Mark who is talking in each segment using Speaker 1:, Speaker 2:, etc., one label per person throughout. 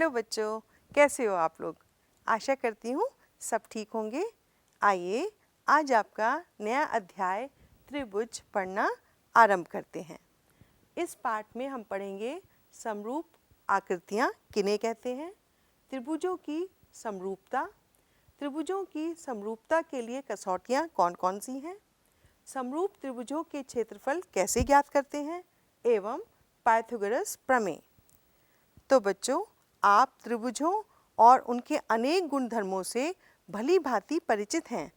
Speaker 1: Hello बच्चों, कैसे हो आप लोग? आशा करती हूँ सब ठीक होंगे। आइए आज आपका नया अध्याय त्रिभुज पढ़ना आरंभ करते हैं। इस पाठ में हम पढ़ेंगे समरूप आकृतियाँ किन्हें कहते हैं, त्रिभुजों की समरूपता, त्रिभुजों की समरूपता के लिए कसौटियाँ कौन कौन सी हैं, समरूप त्रिभुजों के क्षेत्रफल कैसे ज्ञात करते हैं एवं पाइथागोरस प्रमेय। तो बच्चों, आप त्रिभुजों और उनके अनेक गुणधर्मों से भली भांति परिचित हैं।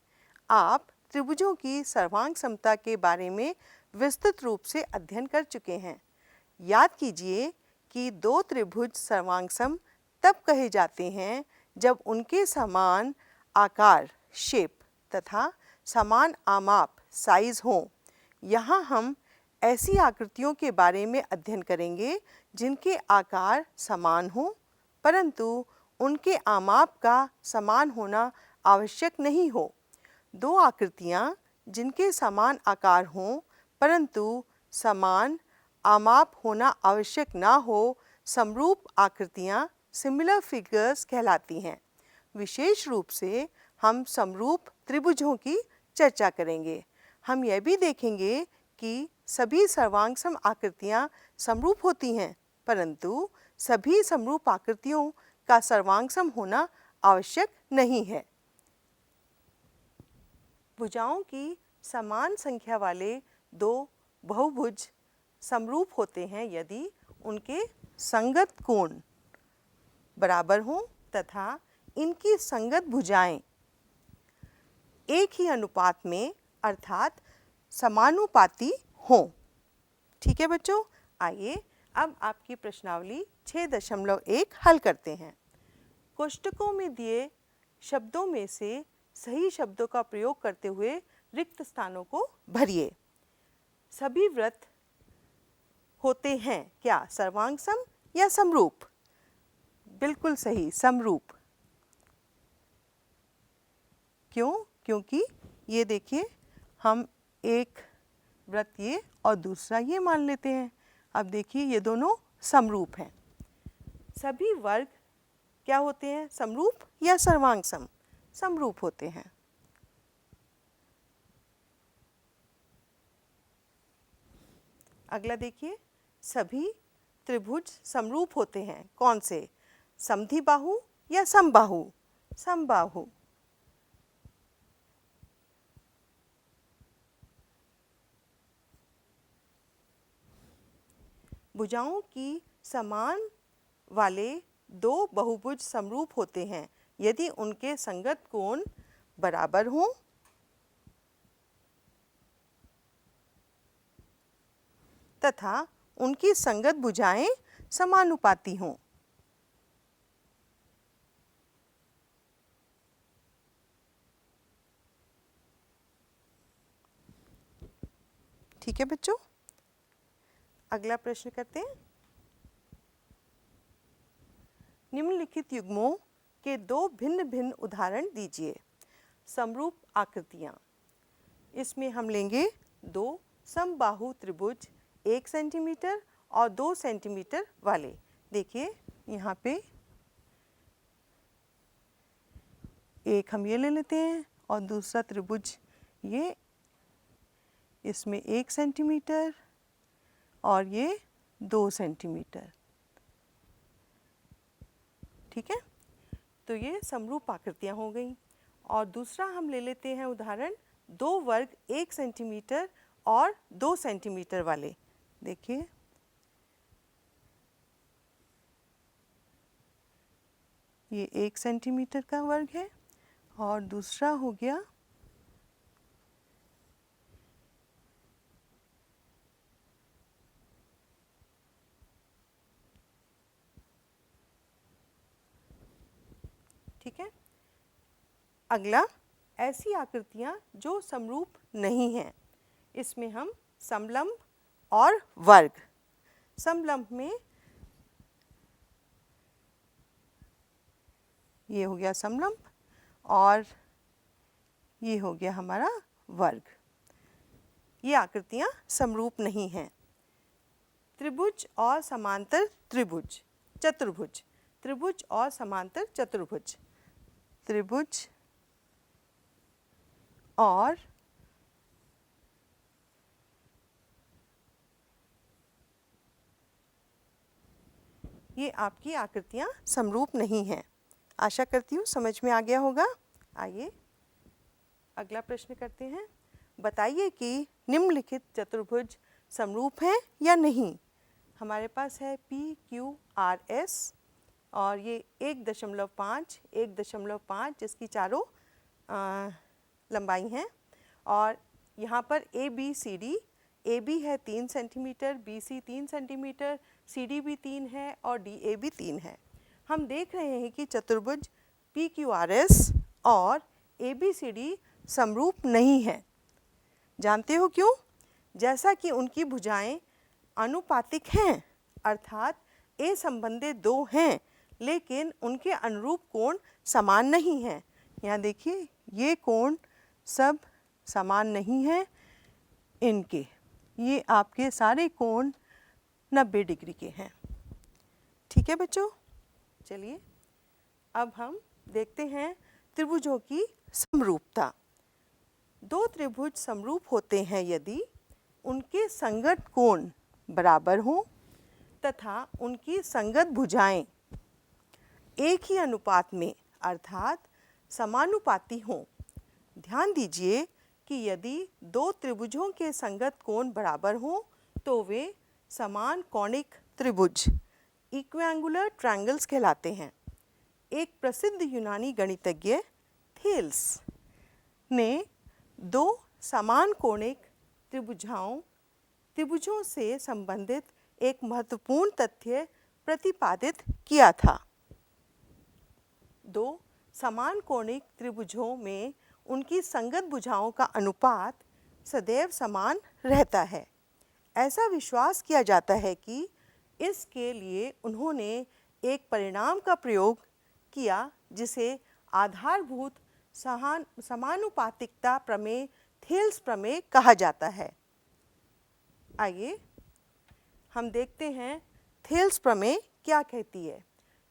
Speaker 1: आप त्रिभुजों की सर्वांग समता के बारे में विस्तृत रूप से अध्ययन कर चुके हैं। याद कीजिए कि दो त्रिभुज सर्वांगसम तब कहे जाते हैं जब उनके समान आकार शेप तथा समान आमाप साइज हों। यहाँ हम ऐसी आकृतियों के बारे में अध्ययन करेंगे जिनके आकार समान हो परंतु उनके आमाप का समान होना आवश्यक नहीं हो। दो आकृतियाँ जिनके समान आकार हों परंतु समान आमाप होना आवश्यक ना हो, समरूप आकृतियाँ सिमिलर फिगर्स कहलाती हैं। विशेष रूप से हम समरूप त्रिभुजों की चर्चा करेंगे। हम यह भी देखेंगे कि सभी सर्वांगसम आकृतियाँ समरूप होती हैं परंतु सभी समरूप आकृतियों का सर्वांगसम होना आवश्यक नहीं है। भुजाओं की समान संख्या वाले दो बहुभुज समरूप होते हैं यदि उनके संगत कोण बराबर हों तथा इनकी संगत भुजाएं एक ही अनुपात में अर्थात समानुपाती हों। ठीक है बच्चों, आइए अब आपकी प्रश्नावली 6.1 हल करते हैं। कोष्ठकों में दिए शब्दों में से सही शब्दों का प्रयोग करते हुए रिक्त स्थानों को भरिए। सभी वृत्त होते हैं क्या सर्वांगसम या समरूप? बिल्कुल सही, समरूप। क्यों? क्योंकि ये देखिए, हम एक वृत्त ये और दूसरा ये मान लेते हैं। अब देखिए ये दोनों समरूप हैं। सभी वर्ग क्या होते हैं, समरूप या सर्वांगसम? समरूप होते हैं। अगला देखिए, सभी त्रिभुज समरूप होते हैं। कौन से? समद्विबाहु या समबाहु? समबाहु। भुजाओं की समान वाले दो बहुभुज समरूप होते हैं यदि उनके संगत कोण बराबर हों तथा उनकी संगत भुजाएं समानुपाती हों। ठीक है बच्चों, अगला प्रश्न करते हैं। निम्नलिखित युग्मों के दो भिन्न भिन्न उदाहरण दीजिए। समरूप आकृतियाँ, इसमें हम लेंगे दो समबाहु त्रिभुज 1 सेंटीमीटर और 2 सेंटीमीटर वाले। देखिए यहाँ पे एक हम ये ले लेते हैं और दूसरा त्रिभुज ये, इसमें 1 सेंटीमीटर और ये 2 सेंटीमीटर। ठीक है, तो ये समरूप आकृतियाँ हो गई। और दूसरा हम ले लेते हैं उदाहरण दो वर्ग 1 सेंटीमीटर और 2 सेंटीमीटर वाले। देखिए ये 1 सेंटीमीटर का वर्ग है और दूसरा हो गया ठीक है। अगला, ऐसी आकृतियाँ जो समरूप नहीं हैं, इसमें हम समलंब और वर्ग। समलंब में ये हो गया समलंब और ये हो गया हमारा वर्ग। ये आकृतियाँ समरूप नहीं हैं। त्रिभुज और समांतर त्रिभुज, चतुर्भुज। त्रिभुज और समांतर चतुर्भुज, त्रिभुज और ये आपकी आकृतियाँ समरूप नहीं हैं। आशा करती हूँ समझ में आ गया होगा। आइए अगला प्रश्न करते हैं। बताइए कि निम्नलिखित चतुर्भुज समरूप हैं या नहीं। हमारे पास है PQRS और ये 1.5 1.5 जिसकी चारों लंबाई हैं, और यहाँ पर ABCD, AB है 3 सेंटीमीटर, BC 3 सेंटीमीटर, CD भी 3 है और DA भी 3 है। हम देख रहे हैं कि चतुर्भुज PQRS और ABCD समरूप नहीं है। जानते हो क्यों? जैसा कि उनकी भुजाएं अनुपातिक हैं, अर्थात ए संबंधित दो हैं, लेकिन उनके अनुरूप कोण समान नहीं हैं। यहाँ देखिए ये कोण सब समान नहीं हैं इनके, ये आपके सारे कोण 90 डिग्री के हैं। ठीक है बच्चों, चलिए अब हम देखते हैं त्रिभुजों की समरूपता। दो त्रिभुज समरूप होते हैं यदि उनके संगत कोण बराबर हों तथा उनकी संगत भुजाएं एक ही अनुपात में अर्थात समानुपाती हों। ध्यान दीजिए कि यदि दो त्रिभुजों के संगत कोण बराबर हों तो वे समान कोणिक त्रिभुज इक्विएंगुलर ट्रायंगल्स कहलाते हैं। एक प्रसिद्ध यूनानी गणितज्ञ थेल्स ने दो समान कोणिक त्रिभुजों से संबंधित एक महत्वपूर्ण तथ्य प्रतिपादित किया था। दो समान कोणिक त्रिभुजों में उनकी संगत भुजाओं का अनुपात सदैव समान रहता है। ऐसा विश्वास किया जाता है कि इसके लिए उन्होंने एक परिणाम का प्रयोग किया जिसे आधारभूत समानुपातिकता प्रमेय, थेल्स प्रमेय कहा जाता है। आइए हम देखते हैं थेल्स प्रमेय क्या कहती है।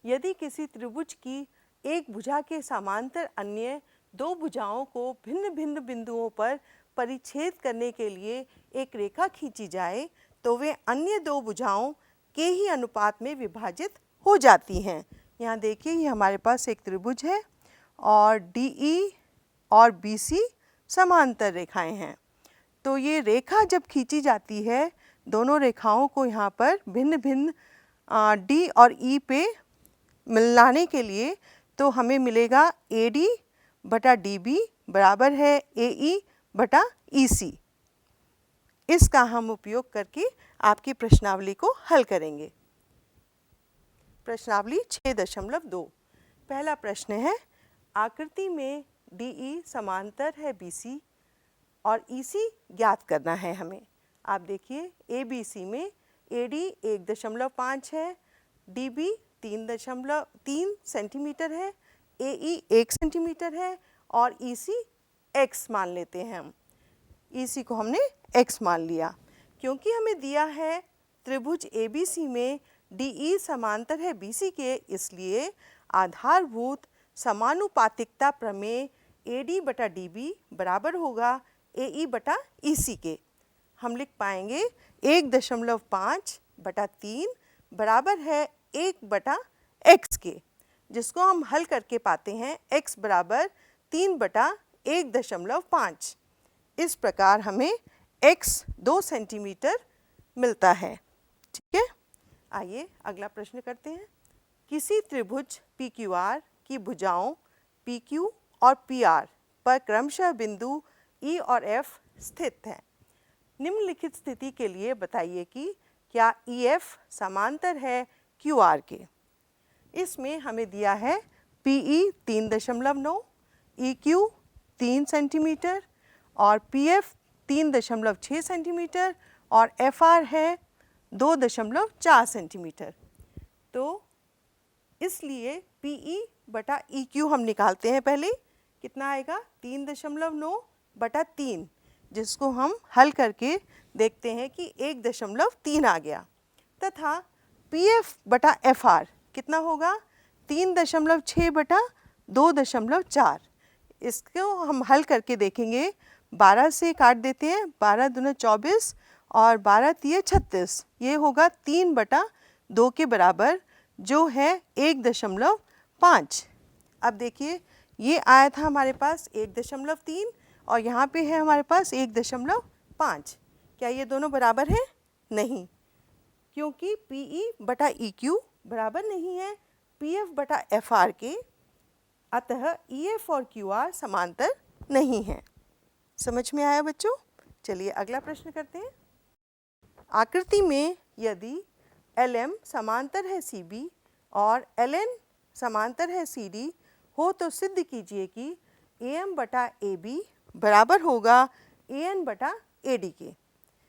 Speaker 1: यदि किसी त्रिभुज की एक भुजा के समांतर अन्य दो भुजाओं को भिन्न भिन्न बिंदुओं पर परिच्छेद करने के लिए एक रेखा खींची जाए तो वे अन्य दो भुजाओं के ही अनुपात में विभाजित हो जाती हैं। यहाँ देखिए ये हमारे पास एक त्रिभुज है और DE और BC समांतर रेखाएं हैं। तो ये रेखा जब खींची जाती है दोनों रेखाओं को यहाँ पर भिन्न भिन्न D और E पे मिलाने के लिए, तो हमें मिलेगा AD बटा DB बराबर है AE बटा EC। इसका हम उपयोग करके आपकी प्रश्नावली को हल करेंगे। प्रश्नावली 6.2। पहला प्रश्न है, आकृति में DE समांतर है BC और EC ज्ञात करना है हमें। आप देखिए ABC में AD 1.5 है, DB 3 सेंटीमीटर है, AE 1 सेंटीमीटर है और EC x मान लेते हैं हम। EC को हमने x मान लिया क्योंकि हमें दिया है त्रिभुज ABC में DE समांतर है BC के, इसलिए आधारभूत समानुपातिकता प्रमेय AD बटा DB बराबर होगा AE बटा EC के। हम लिख पाएंगे 1.5 बटा 3 बराबर है 1 बटा x के, जिसको हम हल करके पाते हैं x बराबर 3 बटा 1.5। इस प्रकार हमें x 2 सेंटीमीटर मिलता है। ठीक है, आइए अगला प्रश्न करते हैं। किसी त्रिभुज PQR की भुजाओं PQ और PR पर क्रमशः बिंदु E और F स्थित हैं। निम्नलिखित स्थिति के लिए बताइए कि क्या EF समांतर है QR के। इसमें हमें दिया है PE 3.9, EQ 3 सेंटीमीटर और PF 3.6 सेंटीमीटर और FR है 2.4 सेंटीमीटर। तो इसलिए PE बटा EQ हम निकालते हैं। पहले कितना आएगा 3.9 बटा 3, जिसको हम हल करके देखते हैं कि 1.3 आ गया, तथा PF बटा FR कितना होगा 3.6 बटा 2.4। इसको हम हल करके देखेंगे। 12 से काट देते हैं, 12 दूना 24 और 12 तिये 36। ये होगा 3/2 के बराबर, जो है 1.5। अब देखिए ये आया था हमारे पास 1.3 और यहाँ पे है हमारे पास 1.5। क्या ये दोनों बराबर हैं? नहीं, क्योंकि PE/EQ बराबर नहीं है PF/FR के, अतः EF और QR समांतर नहीं हैं। समझ में आया बच्चों? चलिए अगला प्रश्न करते हैं। आकृति में यदि LM समांतर है CB और LN समांतर है CD हो तो सिद्ध कीजिए कि AM/AB बराबर होगा AN/AD के।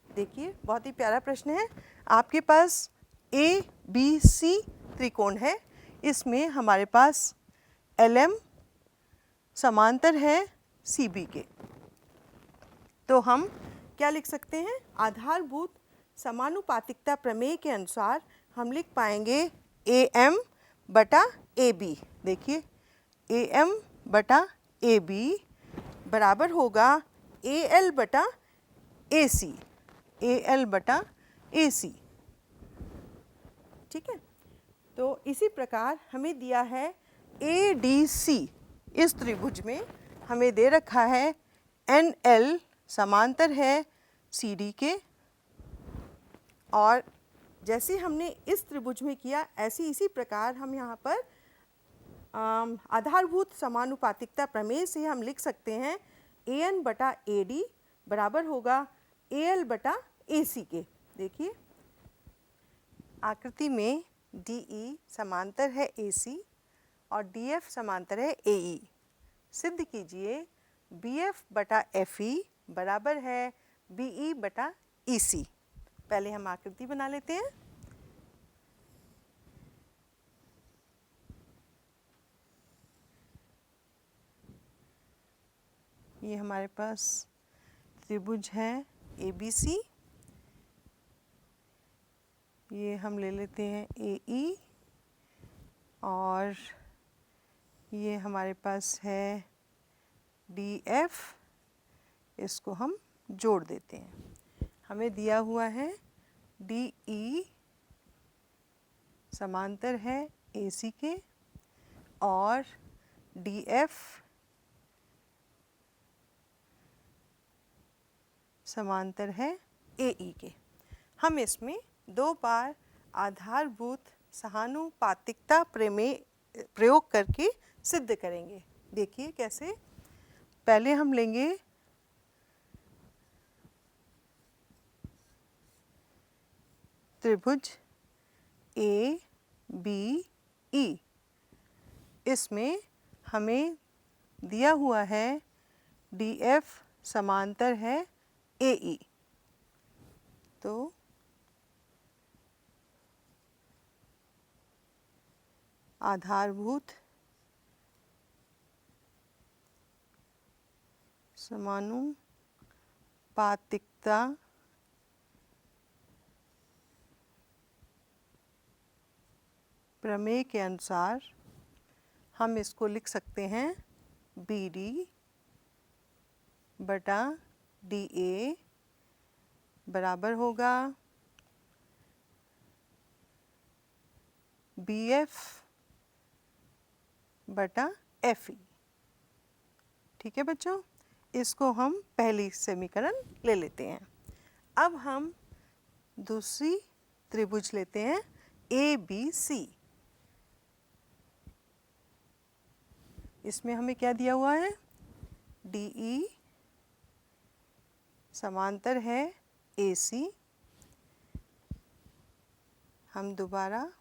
Speaker 1: देखिए बहुत ही प्यारा प्रश्न है। आपके पास ABC त्रिकोण है, इसमें हमारे पास LM समांतर है CB के। तो हम क्या लिख सकते हैं? आधारभूत समानुपातिकता प्रमेय के अनुसार हम लिख पाएंगे AM/AB। देखिए AM/AB बराबर होगा AL/AC, AL/AC। ठीक है, तो इसी प्रकार हमें दिया है ADC। इस त्रिभुज में हमें दे रखा है NL समांतर है CD के, और जैसे हमने इस त्रिभुज में किया इसी प्रकार हम यहाँ पर आधारभूत समानुपातिकता प्रमेय से हम लिख सकते हैं AN/AD बराबर होगा AL/AC के। देखिए आकृति में DE समांतर है AC और DF समांतर है AE। सिद्ध कीजिए BF/FE बराबर है BE/EC। पहले हम आकृति बना लेते हैं। ये हमारे पास त्रिभुज है ABC। ये हम ले लेते हैं AE और ये हमारे पास है DF। इसको हम जोड़ देते हैं। हमें दिया हुआ है DE समांतर है AC के और DF समांतर है AE के। हम इसमें 2 बार आधारभूत समानुपातिकता प्रमेय प्रयोग करके सिद्ध करेंगे। देखिए कैसे। पहले हम लेंगे त्रिभुज ABE। इसमें हमें दिया हुआ है DF समांतर है AE। तो आधारभूत समानुपातिकता प्रमेय के अनुसार हम इसको लिख सकते हैं BD/DA बराबर होगा BF/FE। ठीक है बच्चों, इसको हम पहली समीकरण ले लेते हैं। अब हम दूसरी त्रिभुज लेते हैं ABC। इसमें हमें क्या दिया हुआ है? DE समांतर है AC। हम दोबारा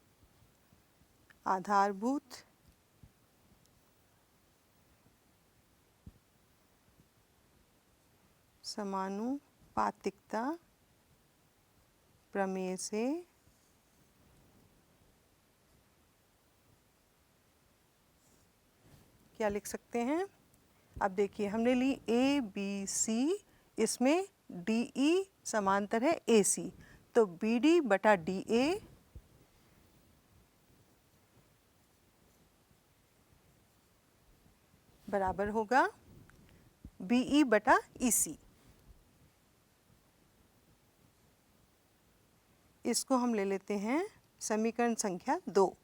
Speaker 1: आधारभूत समानुपातिकता प्रमेय से क्या लिख सकते हैं? अब देखिए हमने ली ABC, इसमें DE समांतर है AC, तो BD/DA बराबर होगा BE बटा EC। इसको हम ले लेते हैं समीकरण संख्या 2।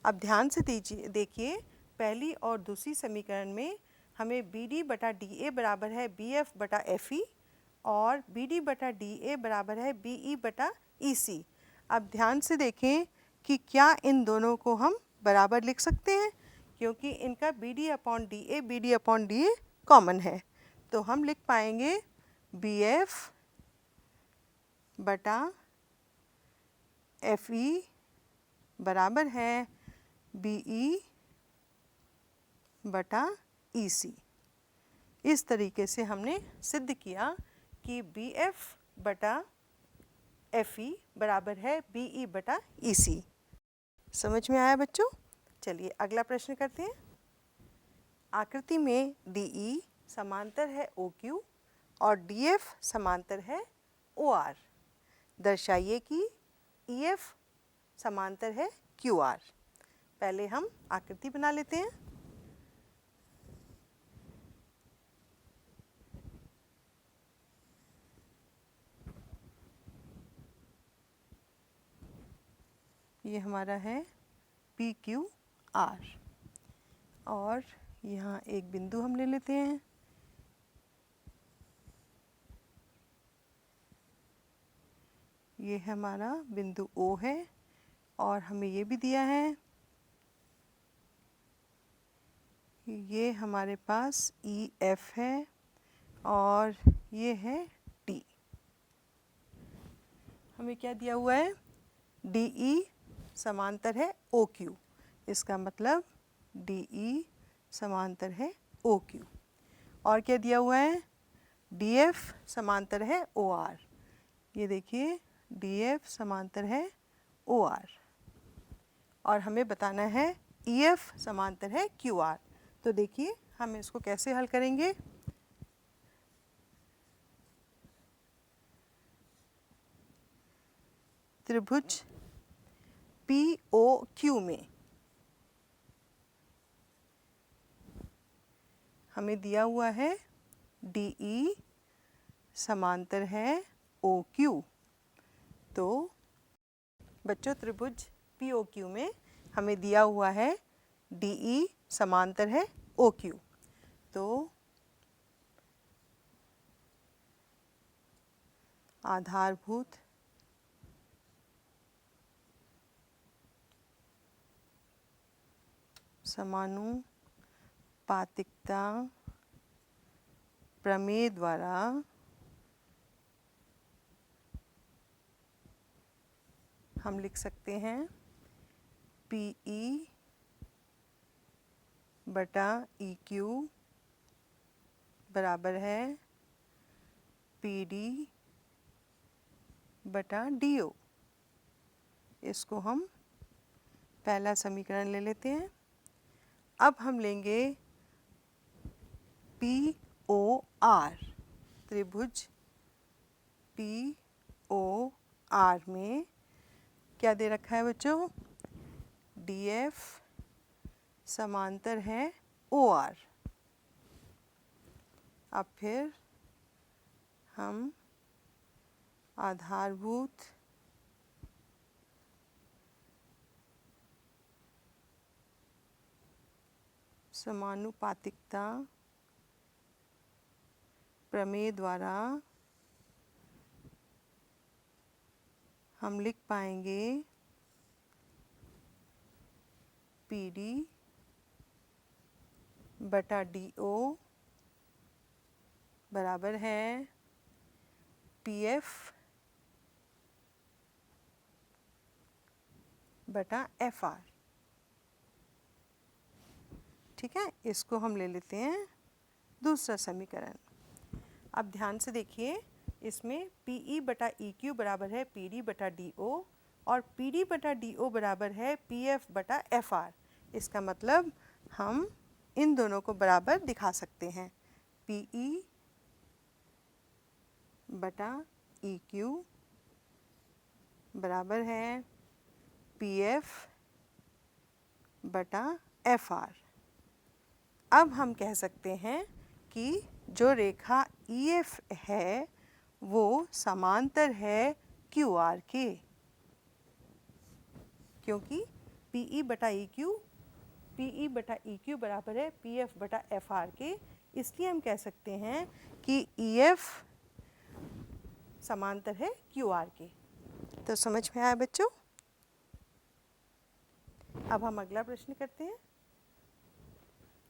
Speaker 1: अब ध्यान से देखिए, पहली और दूसरी समीकरण में हमें BD बटा DA बराबर है BF बटा FE और BD बटा DA बराबर है BE बटा EC। अब ध्यान से देखें कि क्या इन दोनों को हम बराबर लिख सकते हैं, क्योंकि इनका BD अपॉन DA कॉमन है। तो हम लिख पाएंगे BF बटा FE बराबर है BE बटा EC। इस तरीके से हमने सिद्ध किया कि BF बटा FE बराबर है BE बटा EC। समझ में आया बच्चों? चलिए अगला प्रश्न करते हैं। आकृति में DE समांतर है OQ और DF समांतर है OR। दर्शाइए कि EF समांतर है QR। पहले हम आकृति बना लेते हैं। ये हमारा है PQR और यहाँ एक बिंदु हम ले लेते हैं। ये हमारा बिंदु O है और हमें ये भी दिया है, ये हमारे पास EF है और ये है D। हमें क्या दिया हुआ है? DE समांतर है OQ। इसका मतलब DE समांतर है OQ। और क्या दिया हुआ है? DF समांतर है OR। ये देखिए DF समांतर है OR। और हमें बताना है EF समांतर है QR। तो देखिए हम इसको कैसे हल करेंगे। त्रिभुज POQ में हमें दिया हुआ है DE समांतर है OQ। तो बच्चों त्रिभुज POQ में हमें दिया हुआ है DE समांतर है OQ। तो आधारभूत समानुपातिकता प्रमेय द्वारा हम लिख सकते हैं PE बटा EQ बराबर है PD बटा DO। इसको हम पहला समीकरण ले लेते हैं। अब हम लेंगे POR। त्रिभुज POR में क्या दे रखा है बच्चों? DF समांतर है OR। अब फिर हम आधारभूत समानुपातिकता प्रमेय द्वारा हम लिख पाएंगे PD बटा DO बराबर है PF बटा FR। ठीक है, इसको हम ले लेते हैं दूसरा समीकरण। अब ध्यान से देखिए, इसमें PE बटा EQ बराबर है PD बटा DO और PD बटा DO बराबर है PF बटा FR। इसका मतलब हम इन दोनों को बराबर दिखा सकते हैं। PE बटा EQ बराबर है PF बटा FR। अब हम कह सकते हैं कि जो रेखा EF है वो समांतर है QR के, क्योंकि PE बटा EQ बराबर है PF बटा FR के, इसलिए हम कह सकते हैं कि EF समांतर है QR के। तो समझ में आया बच्चों? अब हम अगला प्रश्न करते हैं।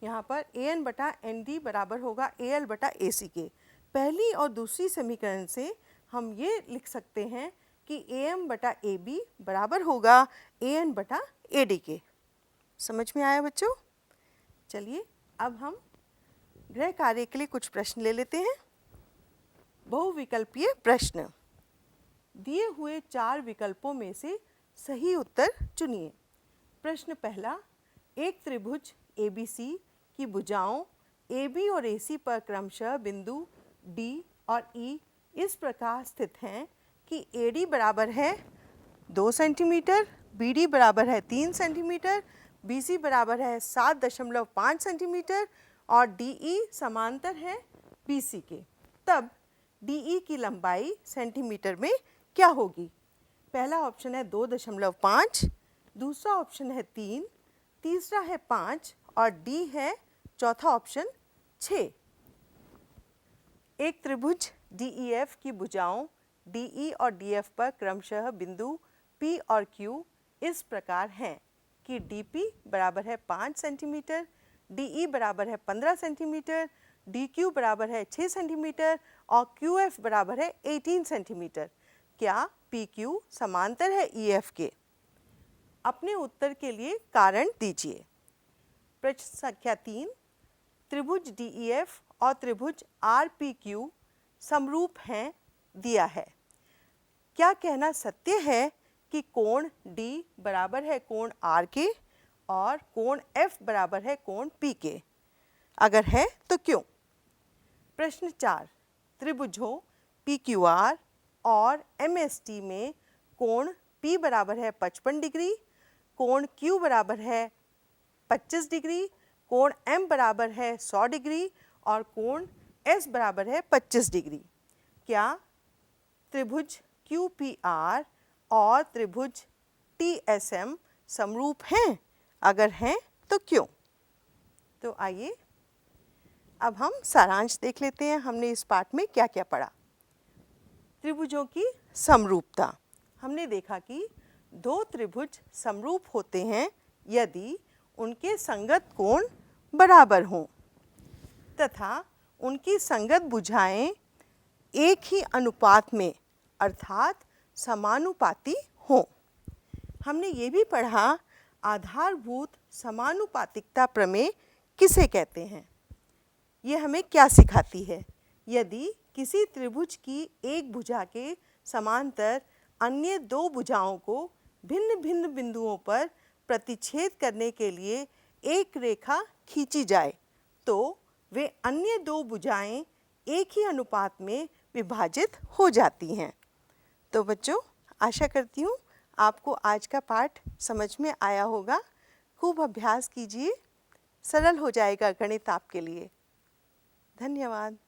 Speaker 1: यहाँ पर AN बटा ND बराबर होगा AL बटा AC के। पहली और दूसरी समीकरण से हम ये लिख सकते हैं कि AM बटा AB बराबर होगा AN बटा AD के। समझ में आया बच्चों? चलिए अब हम गृह कार्य के लिए कुछ प्रश्न ले लेते हैं। बहुविकल्पीय प्रश्न। दिए हुए 4 विकल्पों में से सही उत्तर चुनिए। प्रश्न पहला, एक त्रिभुज ABC की भुजाओं AB और AC पर क्रमशः बिंदु D और E इस प्रकार स्थित हैं कि AD बराबर है 2 सेंटीमीटर, BD बराबर है 3 सेंटीमीटर, BC बराबर है 7.5 सेंटीमीटर और DE समांतर है BC के। तब DE की लंबाई सेंटीमीटर में क्या होगी? पहला ऑप्शन है 2.5, दूसरा ऑप्शन है 3, तीसरा है 5 और D है चौथा ऑप्शन 6। एक त्रिभुज DEF की भुजाओं DE और DF पर क्रमशः बिंदु P और Q इस प्रकार हैं कि DP बराबर है 5 सेंटीमीटर, DE बराबर है 15 सेंटीमीटर, DQ बराबर है 6 सेंटीमीटर और QF बराबर है 18 सेंटीमीटर। क्या PQ समांतर है EF के? अपने उत्तर के लिए कारण दीजिए। प्रश्न संख्या 3, त्रिभुज DEF और त्रिभुज RPQ समरूप हैं दिया है। क्या कहना सत्य है कि कोण D बराबर है कोण R के और कोण F बराबर है कोण P के? अगर है तो क्यों? प्रश्न 4, त्रिभुजों PQR और MST में कोण P बराबर है 55 डिग्री, कोण Q बराबर है 25 डिग्री, कोण M बराबर है 100 डिग्री और कोण S बराबर है 25 डिग्री। क्या त्रिभुज QPR और त्रिभुज TSM समरूप हैं? अगर हैं तो क्यों? तो आइए अब हम सारांश देख लेते हैं, हमने इस पाठ में क्या क्या पढ़ा। त्रिभुजों की समरूपता। हमने देखा कि दो त्रिभुज समरूप होते हैं यदि उनके संगत कोण बराबर हों तथा उनकी संगत भुजाएं एक ही अनुपात में अर्थात समानुपाती हों। हमने ये भी पढ़ा आधारभूत समानुपातिकता प्रमेय किसे कहते हैं। ये हमें क्या सिखाती है? यदि किसी त्रिभुज की एक भुजा के समांतर अन्य दो भुजाओं को भिन्न भिन्न बिंदुओं पर प्रतिच्छेद करने के लिए एक रेखा खींची जाए तो वे अन्य दो भुजाएं एक ही अनुपात में विभाजित हो जाती हैं। तो बच्चों, आशा करती हूँ आपको आज का पाठ समझ में आया होगा। खूब अभ्यास कीजिए, सरल हो जाएगा गणित आपके लिए। धन्यवाद।